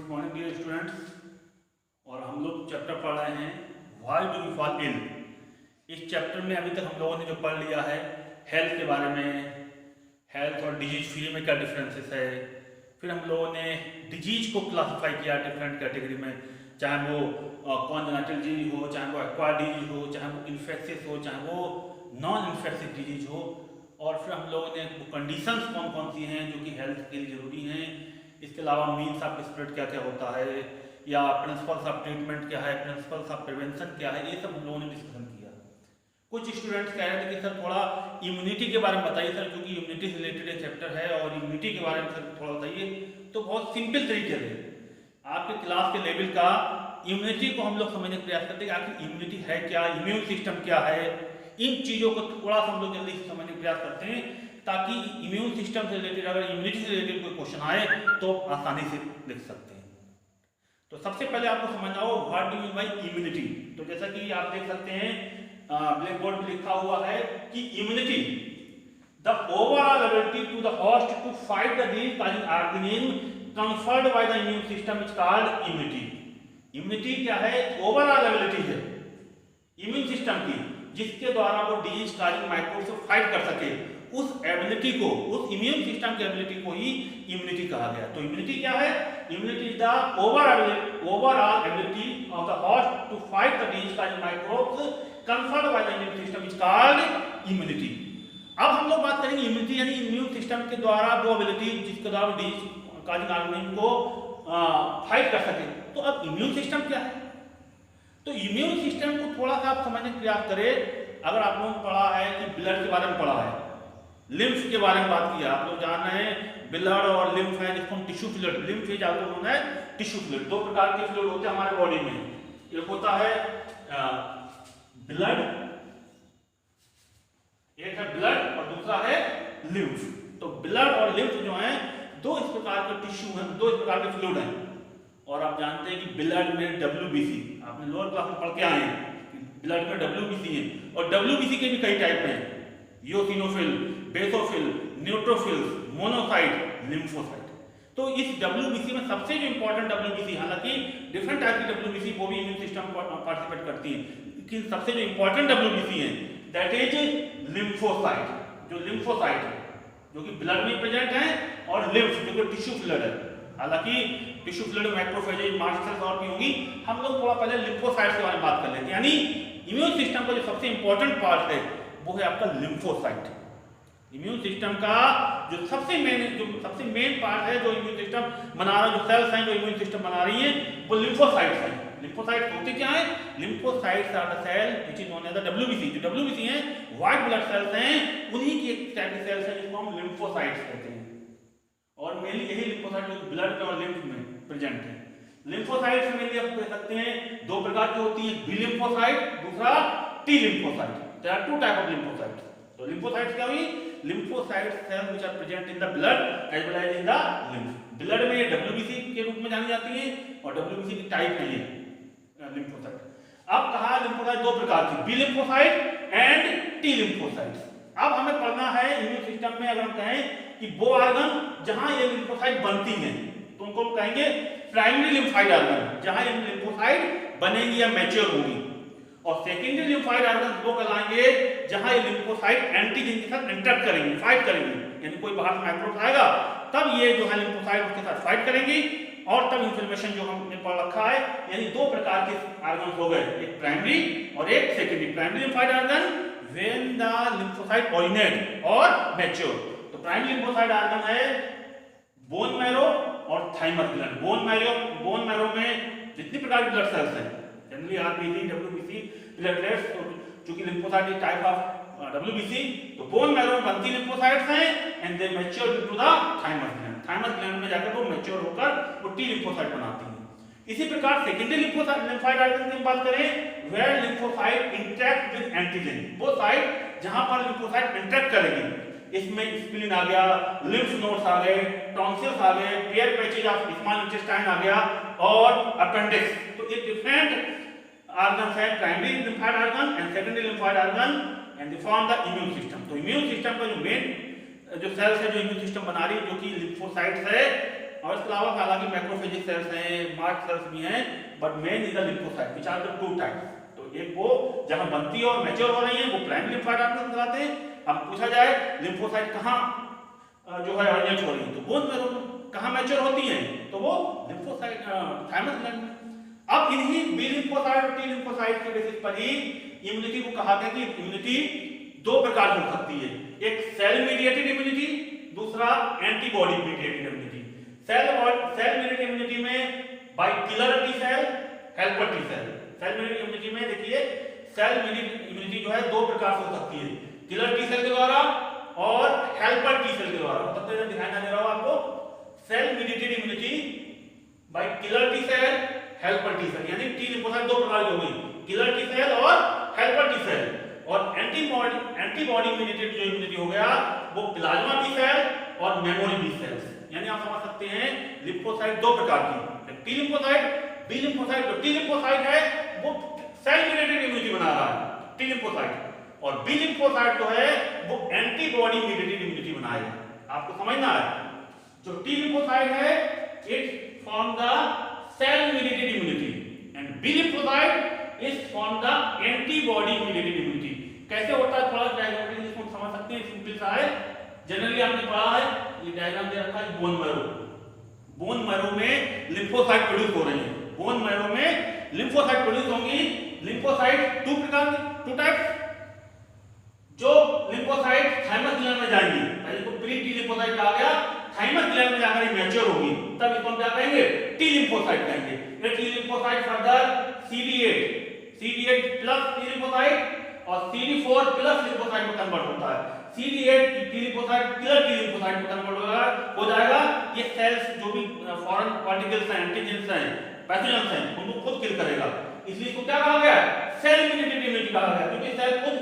Good morning dear students. और हम लोग चैप्टर पढ़ रहे हैं why do we fall ill. इस चैप्टर में अभी तक हम लोगों ने जो पढ़ लिया है हेल्थ के बारे में, हेल्थ और डिजीज फ्री में क्या डिफरेंसेस है। फिर हम लोगों ने डिजीज को क्लासिफाई किया डिफरेंट कैटेगरी में, चाहे वो कॉन्जेनिटल डिजीज हो, चाहे वो एक्वायर्ड डिजीज हो, चाहे वो इन्फेक्शियस हो, चाहे वो नॉन इन्फेक्शियस डिजीज हो। और फिर हम लोगों ने वो कंडीशंस कौन कौन सी हैं जो कि हेल्थ के लिए ज़रूरी हैं। इसके अलावा मीन्स ऑफ स्प्रेड क्या क्या होता है, या प्रिंसिपल्स ऑफ ट्रीटमेंट क्या है, प्रिंसिपल्स ऑफ प्रिवेंशन क्या है, ये सब हम लोगों ने डिस्कशन किया। कुछ स्टूडेंट्स कह रहे थे कि सर थोड़ा इम्यूनिटी के बारे में बताइए सर, क्योंकि इम्यूनिटी से रिलेटेड एक चैप्टर है और इम्यूनिटी के बारे में सर थोड़ा बताइए। तो बहुत सिंपल तरीके से आपके क्लास के लेवल का इम्यूनिटी को हम लोग समझने का प्रयास करते हैं कि आखिर इम्यूनिटी है क्या, इम्यून सिस्टम क्या है। इन चीज़ों को थोड़ा सा हम लोग जल्दी से समझने का प्रयास करते हैं ताकि इम्यून सिस्टम से रिलेटेड, अगर इम्यूनिटी से रिलेटेड कोई क्वेश्चन आए तो आसानी से लिख सकते हैं। तो सबसे पहले आपको समझना हो what do mean by immunity. तो जैसा कि आप देख सकते हैं ब्लैक बोर्ड में लिखा हुआ है कि immunity the overall ability to the host to fight the disease causing organism conferred by the immune system is called immunity. Immunity क्या है? ओवरऑल एबिलिटी है इम्यून सिस्टम की, जिसके द्वारा वो डिजीज कॉजिंग माइक्रोब से फाइट कर सके। उस एबिलिटी को, उस इम्यून सिस्टम की एबिलिटी को ही इम्यूनिटी कहा गया। तो इम्यूनिटी क्या है? Immunity is the overall ability of the host to fight the disease causing microbes conferred by the immune system is called immunity. अब हम लोग बात करेंगे इम्यूनिटी यानी इम्यून सिस्टम के द्वारा वो एबिलिटी जिसके द्वारा डिजीज कॉजिंग ऑर्गेनिज्म को फाइट कर सके। तो अब इम्यून सिस्टम क्या है? तो इम्यून सिस्टम को थोड़ा सा आप समझने का प्रयास करें। अगर आप लोगों ने पढ़ा है कि ब्लड के बारे में पढ़ा है, लिम्फ के बारे में बात किया, आप लोग जान रहे हैं ब्लड और लिम्फ है, जिसको हम tissue fluid, lymph is also known as tissue fluid. दो प्रकार के फ्लूइड होते हैं हमारे बॉडी में, एक होता है ब्लड, एक है ब्लड और दूसरा है लिम्फ। तो ब्लड और लिम्फ जो है दो इस प्रकार के टिश्यू हैं, दो इस प्रकार के फ्लूइड हैं। और आप जानते हैं कि ब्लड में WBC, आपने लोअर क्लास में पढ़ के आए हैं, ब्लड में WBC है और WBC के भी कई टाइप हैं, eosinophil, basophil, neutrophils, monocyte, lymphocyte. तो इस WBC में सबसे जो इंपॉर्टेंट WBC, हालांकि डिफरेंट टाइप की WBC वो भी इम्यून सिस्टम पार्टिसिपेट करती है, लेकिन सबसे जो इंपॉर्टेंट WBC है दैट इज लिम्फोसाइट। जो लिम्फोसाइट है जो कि ब्लड में प्रेजेंट है, और लिम्फ जो कि टिश्यू फ्लूइड है। हालांकि tissue fluid, macrophages, mast cells और भी होंगी। हम लोग थोड़ा पहले लिम्फोसाइट्स के बारे में बात कर लेते हैं। यानी इम्यून सिस्टम का जो सबसे इंपॉर्टेंट पार्ट है वो है आपका लिम्फोसाइट। इम्यून सिस्टम का जो सबसे मेन पार्ट है, जो इम्यून सिस्टम बना रहा, जो सेल्स हैं जो इम्यून सिस्टम बना रही है, वो लिम्फोसाइट्स हैं। लिम्फोसाइट्स होते क्या है? Lymphocytes are the cell which is known as the WBC। जो WBC हैं व्हाइट ब्लड सेल्स हैं, उन्हीं की एक टाइप की सेल्स हैं जिसको हम लिम्फोसाइट्स कहते हैं। और मेनली यही लिम्फोसाइट जो ब्लड में और लिम्फ में प्रेजेंट है। लिम्फोसाइट्स मेनली आप कह सकते हैं दो प्रकार की होती है, बी लिम्फोसाइट, दूसरा T lymphocyte. There are two type of lymphocytes. तो लिम्फोसाइट्स क्या हुई? Lymphocyte cells which are present in the blood as well as in the lymph. Blood में WBC के रूप में जानी जाती है और WBC की टाइप है ये लिम्फोसाइट। अब कहा लिम्फोसाइट दो प्रकार की, B lymphocyte and T lymphocytes. अब हमें पढ़ना है इम्यून सिस्टम में, अगर हम कहें कि वो ऑर्गन जहां ये लिम्फोसाइट बनती हैं तो उनको हम कहेंगे प्राइमरी लिम्फाइड ऑर्गन, जहां ये लिम्फोसाइट बनेंगी या मैच्योर होंगी। और सेकेंडरी लिम्फाइड ऑर्गन वो कहलाएंगे जहां ये लिम्फोसाइट एंटीजन के साथ इंटरेक्ट करेंगी, फाइट करेंगी। यानी कोई बाहर से माइक्रोब आएगा तब ये जो है लिम्फोसाइट उसके साथ फाइट करेंगी और तब इन्फ्लेमेशन जो हमने पढ़ रखा है। यानी दो प्रकार के ऑर्गन हो गए, एक प्राइमरी और एक secondary. Primary lymphoid organ when the lymphocyte originate और मैच्योर। तो प्राइमरी लिम्फोसाइट ऑर्गन है बोन मैरो और थाइमस ग्लैंड। बोन मैरो में जितनी प्रकार के ब्लड सेल्स हैं, जनरली RBC, WBC, प्लेटलेट्स, चूंकि लिम्फोसाइट टाइप ऑफ WBC, तो बोन मैरो में बनती लिम्फोसाइट्स हैं and they mature into the thymus gland. Thymus gland में जाकर वो मैच्योर होकर वो टी लिम्फोसाइट बनाती हैं। इसी प्रकार सेकेंडरी लिम्फोसाइट ऑर्गन की बात करें, where lymphocyte interact with antigen. वो साइट जहां पर लिम्फोसाइट इंटरेक्ट करेगी, इसमें स्प्लीन आ गया, लिम्फ नोड्स आ गए, टॉन्सिल्स आ गए, pair patches of small intestine आ गया और अपेंडिक्स। तो ये डिफरेंट ऑर्गन्स हैं, primary lymphoid organ and secondary lymphoid organ, and they form the immune system. तो इम्यून सिस्टम का जो मेन जो सेल्स है जो इम्यून सिस्टम बना रही है, जो कि लिम्फोसाइट्स है, और इसके अलावा हालांकि मैक्रोफेजिक सेल्स हैं, मार्क सेल्स भी हैं, but main is the lymphocyte which are the two types. तो एक वो जहां बनती है और मैच्योर हो रही है वो प्राइमरी लिम्फोसाइट आपको कहलाते हैं। अब पूछा जाए लिम्फोसाइट कहां जो है ऑरिजिनेट हो रही है, तो बोन मैरो में। कहां मैच्योर होती है, तो वो लिम्फोसाइट थाइमस ग्लैंड में। अब इन्हीं बी लिम्फोसाइट और टी लिम्फोसाइट के बेसिस पर ही इम्यूनिटी को कहा गया कि इम्यूनिटी दो प्रकार की हो सकती है, एक सेल मीडिएटेड इम्यूनिटी, दूसरा antibody mediated immunity. Cell mediated immunity में by killer T cell, helper T cell. Cell mediated immunity में देखिए सेल मीडिएटेड इम्यूनिटी जो है दो प्रकार से हो सकती है, किलर टी सेल के द्वारा और हेल्पर टी सेल के द्वारा। तब तक दिखाई ना दे रहा हो आपको। Cell mediated immunity by killer T cell, helper T cell, यानी टी लिम्फोसाइट दो प्रकार की हो गई, किलर टी सेल और हेल्पर टी सेल। और एंटीबॉडी मीडिएटेड जो इम्यूनिटी हो गया वो प्लाज्मा बी सेल और मेमोरी बी सेल्स। यानी आप समझ सकते हैं लिम्फोसाइट दो प्रकार की, टी लिम्फोसाइट, बी लिम्फोसाइट। जो टी लिम्फोसाइट है वो सेल मीडिएटेड इम्यूनिटी बना रहा है, टी लिम्फोसाइट, और बी लिम्फोसाइट जो है वो एंटीबॉडी मीडिएटेड इम्यूनिटी बनाएगा। आपको समझना है, जो टी लिम्फोसाइट है it form the cell mediated immunity and B lymphocyte is from the antibody mediated immunity। कैसे होता है थोड़ा डायग्राम इसको समझ सकते हैं, सिंपल सा है। जनरली आपने पढ़ा है, ये डायग्राम दे रखा है बोन मैरो। बोन मैरो में लिम्फोसाइट प्रोड्यूस हो रही है, बोन मैरो में लिम्फोसाइट प्रोड्यूस होंगी। लिम्फोसाइट टू प्रकार, टू टाइप्स। जो लिम्फोसाइट थाइमस ग्लैंड में जाएंगी, पहले तो प्री टी लिम्फोसाइट कहा गया, थाइमस ग्लैंड में जाकर मैच्योर होगी, तब इसको हम क्या कहेंगे, टी लिम्फोसाइट कहेंगे। ये T lymphocyte further CD8 plus T lymphocyte और CD4 प्लस लिम्फोसाइट में कन्वर्ट होता है। CD8 T lymphocyte killer T lymphocyte में कन्वर्ट हो जाएगा। ये सेल्स जो भी फॉरेन पार्टिकल्स हैं, एंटीजेंस हैं, पैथोजेंस हैं, उनको खुद किल करेगा। इसलिए इसको क्या कहा गया, सेल मीडिएटेड इम्यूनिटी कहा गया, क्योंकि सेल खुद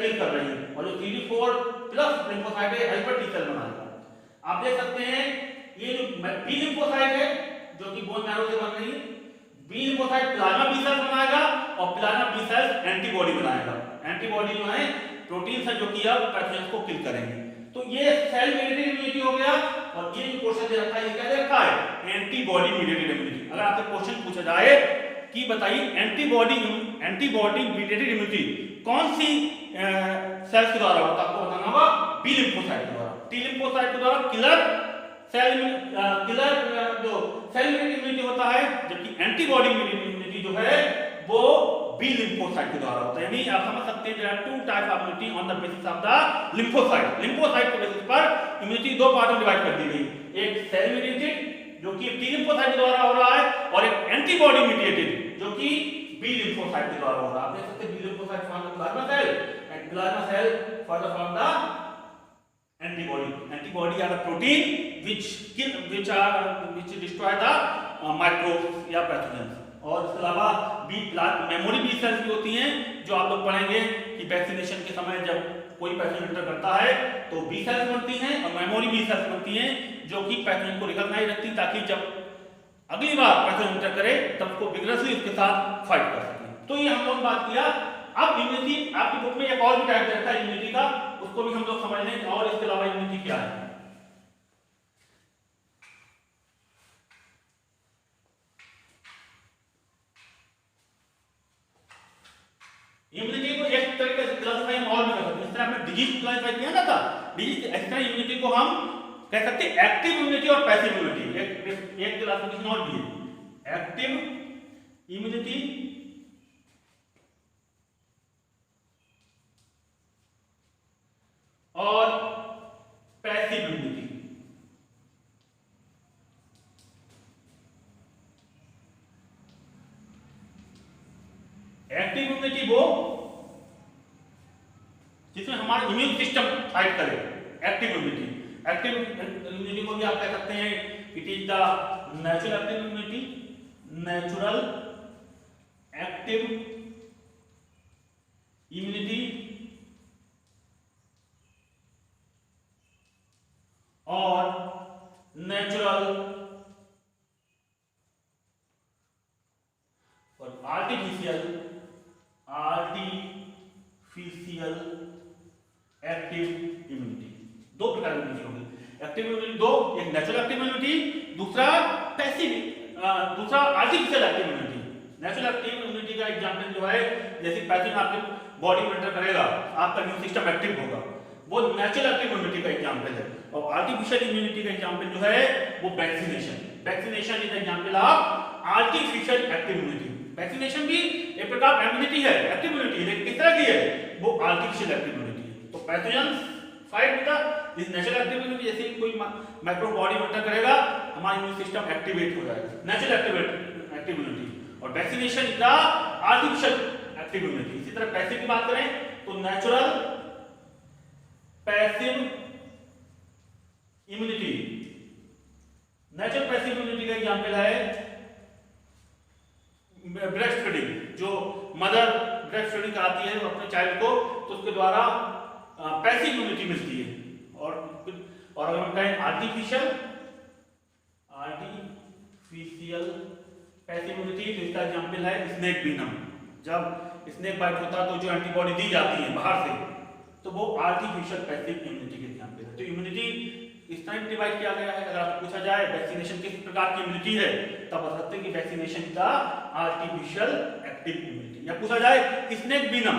किल कर रही है। और जो CD4 प्लस लिम्फोसाइट है हेल्पर टी सेल बनाएगा। आप देख सकते हैं ये जो बी लिम्फोसाइट है जो कि बोन मैरो से बन रही है, B lymphocyte plasma B cells बनाएगा और प्लाज्मा बी सेल्स एंटीबॉडी बनाएगा। एंटीबॉडी जो है प्रोटीन है जो कि अब पैथोजेंस को किल करेंगे। तो ये सेल मीडिएटेड इम्यूनिटी हो गया। और ये जो क्वेश्चन दे रखा है ये क्या दे रखा है, एंटीबॉडी मीडिएटेड इम्यूनिटी। अगर आपसे क्वेश्चन पूछा जाए कि बताइए एंटीबॉडी मीडिएटेड इम्यूनिटी कौन सी सेल्स के द्वारा होता है, आपको बताना होगा बी लिम्फोसाइट के द्वारा। टी लिम्फोसाइट के द्वारा किलर जो सेल इम्यूनिटी होता है, जबकि एंटीबॉडी इम्यूनिटी जो है वो बी लिम्फोसाइट के द्वारा होता है। यानी आप समझ सकते हैं there are two type of immunity on the basis of the lymphocyte. Lymphocyte के बेसिस पर इम्यूनिटी दो पार्ट में डिवाइड कर दी गई, एक सेल मीडिएटेड जो कि टी लिम्फोसाइट के द्वारा हो रहा है, और एक एंटीबॉडी मीडिएटेड जो कि बी लिम्फोसाइट के द्वारा हो रहा है। आप देख सकते हैं B lymphocyte form the plasma cell and plasma cell form the antibody are the protein which destroy the microbes या pathogens। और इसके अलावा मेमोरी बी सेल्स भी होती हैं, जो आप लोग पढ़ेंगे कि वैक्सीनेशन के समय जब कोई पैथोजन एंटर करता है तो बी सेल्स बनती हैं और मेमोरी बी सेल्स बनती हैं जो कि पैथोजन को रिकॉग्नाइज रखती, ताकि जब अगली बार पैथोजन एंटर करे तब को विग्रेसली उसके साथ फाइट कर सके। तो ये हम लोग बात किया। अब इम्यूनिटी आपकी बुक में एक और भी टाइप रहता है इम्यूनिटी का, उसको भी हम लोग समझ लें। और इसके अलावा इम्यूनिटी क्या है, इम्यूनिटी को एक तरीके से क्लासिफाई हम और भी कर सकते हैं। इस तरह हमने डिजीज क्लासिफाई किया ना था, डिजीज इस तरह इम्यूनिटी को हम कह सकते हैं एक्टिव इम्यूनिटी और पैसिव इम्यूनिटी। एक क्लासिफिकेशन और भी है, एक्टिव इम्यूनिटी और पैसिव इम्यूनिटी। एक्टिव इम्यूनिटी वो जिसमें हमारा इम्यून सिस्टम फाइट करे, एक्टिव इम्यूनिटी। एक्टिव इम्यूनिटी को भी आप कह सकते हैं it is the natural active immunity, natural active immunity और नेचुरल और आर्टिफिशियल एक्टिव इम्यूनिटी। दो प्रकार की इम्यूनिटी होगी, एक्टिव इम्यूनिटी दो, एक नेचुरल एक्टिव इम्यूनिटी, दूसरा पैसिव, दूसरा artificial active immunity. Natural active immunity का एग्जांपल जो है, जैसे पैसिव आपके बॉडी में एंटर करेगा, आपका इम्यून सिस्टम एक्टिव होगा, वो नेचुरल एक्टिव इम्यूनिटी का एग्जांपल है। और आर्टिफिशियल इम्यूनिटी का एग्जांपल जो है वो vaccination. Vaccination is example of artificial active immunity. Vaccination भी एक प्रकार का इम्यूनिटी है, एक्टिव इम्यूनिटी, लेकिन किस तरह की है, वो आर्टिफिशियल एक्टिव इम्यूनिटी है। तो pathogens fight with this natural active immunity, जैसे कोई माइक्रो बॉडी में एंटर करेगा, हमारा इम्यून सिस्टम एक्टिवेट हो जाएगा, नेचुरल एक्टिव इम्यूनिटी। और vaccination is the artificial active immunity. इसी तरह पैसिव की बात करें तो natural passive immunity. Natural passive immunity का एग्जांपल है ब्रेस्ट फीडिंग। जो मदर ब्रेस्ट फीडिंग कराती है अपने चाइल्ड को, तो उसके द्वारा पैसिव इम्यूनिटी मिलती है। और अगर हम कहें आर्टिफिशियल पैसिव इम्यूनिटी, तो इसका एग्जांपल है स्नेक वेनम। जब स्नेक बाइट होता है तो जो एंटीबॉडी दी जाती है बाहर से, तो वो आर्टिफिशियल पैसिव इम्यूनिटी के एग्जांपल है। तो इम्यूनिटी इस टाइप डिवाइड किया गया है। अगर आपको पूछा जाए वैक्सीनेशन किस प्रकार की इम्यूनिटी है, तब बता सकते हैं कि वैक्सीनेशन का आर्टिफिशियल एक्टिव इम्यूनिटी। या पूछा जाए snake venom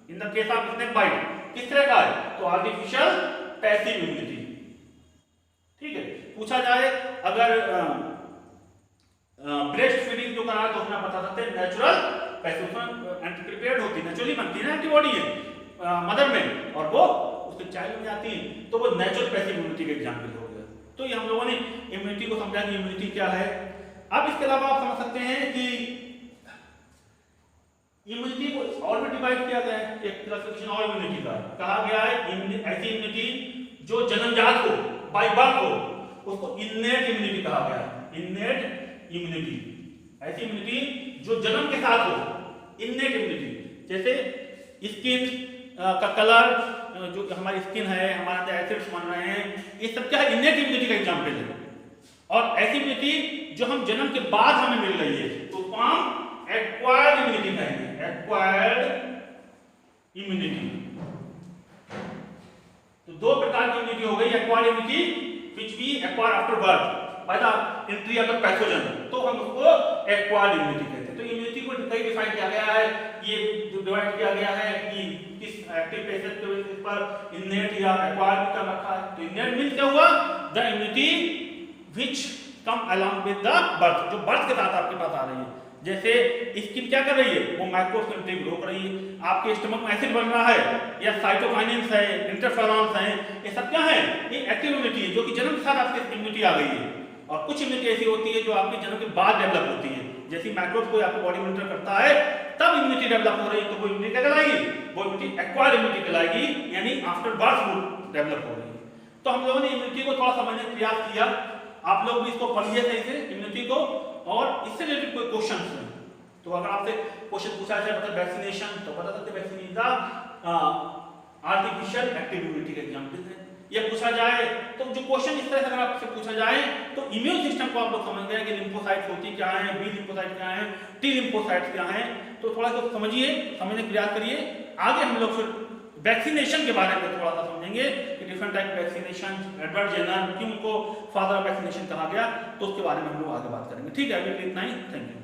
in the case of snake bite किस तरह का है, तो आर्टिफिशियल पैसिव इम्यूनिटी। ठीक है। पूछा जाए अगर ब्रेस्ट फीडिंग जो करा, तो उसमें बता सकते हैं नेचुरल पैसिव, एंटी प्रिपेयर्ड होती है, नेचुरली बनती है ना एंटीबॉडी है मदर में, और वो उसके चाइल्ड में जाती है, तो वो नेचुरल पैसिव इम्यूनिटी का एग्जांपल हो गया। तो ये हम लोगों ने इम्यूनिटी को समझा कि इम्यूनिटी क्या है। अब इसके अलावा आप समझ सकते हैं कि इम्यूनिटी को और भी डिवाइड किया गया है। एक क्लासिफिकेशन और इम्यूनिटी का कहा गया है ऐसी इम्यूनिटी जो जन्मजात हो, बाय बर्थ हो, उसको इननेट इम्यूनिटी कहा गया है। इननेट इम्यूनिटी, ऐसी इम्यूनिटी जो जन्म के साथ हो, इननेट इम्यूनिटी। जैसे स्किन का कलर, जो हमारी स्किन है, हमारे अंदर एसिड्स बन रहे हैं, ये सब क्या है, इननेट इम्यूनिटी का एग्जांपल है। और ऐसी इम्यूनिटी जो हम जन्म के बाद हमें मिल रही है, तो उसको हम एक्वायर्ड इम्यूनिटी कहेंगे, एक्वायर्ड इम्यूनिटी। तो दो प्रकार की इम्यूनिटी हो गई, acquired immunity which we acquire after birth by the entry of the pathogen, तो हम उसको एक्वायर्ड इम्यूनिटी कहते हैं। तो इम्यूनिटी को कई डिफाइन किया गया है। ये डिवाइड किया गया है कि किस एक्टिव पेशेंट के बेसिस पर इननेट या एक्वायर्ड का रखा है। तो इननेट मींस क्या हुआ, the immunity which come along with the birth, जो बर्थ के साथ आपके पास आ रही है। जैसे स्किन क्या कर रही है, वो माइक्रोस्कोपिक रोक रही है, आपके स्टमक में एसिड बन रहा है, या साइटोकाइनिन्स है, इंटरफेरॉन्स हैं, ये सब क्या है, ये एक्टिव इम्यूनिटी है, जो कि जन्म के साथ आपकी इम्यूनिटी आ गई है। और कुछ इम्यूनिटी ऐसी होती है जो आपके जन्म के बाद डेवलप होती है। जैसे माइक्रोब कोई आपकी बॉडी में एंटर करता है, तब इम्यूनिटी डेवलप हो रही है, तो वो इम्यूनिटी क्या कहलाएगी, वो इम्यूनिटी एक्वायर्ड इम्यूनिटी कहलाएगी, यानी आफ्टर बर्थ वो डेवलप हो रही है। तो हम लोगों ने इम्यूनिटी को थोड़ा समझने का प्रयास किया। आप लोग भी इसको पढ़िए सही से इम्यूनिटी को, और इससे रिलेटेड कोई क्वेश्चंस हैं तो अगर आपसे क्वेश्चन पूछा जाए मतलब वैक्सीनेशन, तो बता सकते vaccine is the artificial active immunity का एग्जांपल है। ये पूछा जाए तो जो क्वेश्चन इस तरह से अगर आपसे पूछा जाए तो इम्यून सिस्टम को आप लोग समझ गए कि लिम्फोसाइट्स होती क्या है, बी लिम्फोसाइट क्या है, टी लिम्फोसाइट्स क्या है। तो थोड़ा सा समझिए, समझने का प्रयास करिए। आगे हम लोग फिर वैक्सीनेशन के बारे में थोड़ा सा समझेंगे कि different type vaccination, Edward Jenner क्यों उनको फादर ऑफ वैक्सीनेशन कहा गया, तो उसके बारे में हम लोग आगे बात करेंगे। ठीक है, अभी इतना ही, थैंक यू।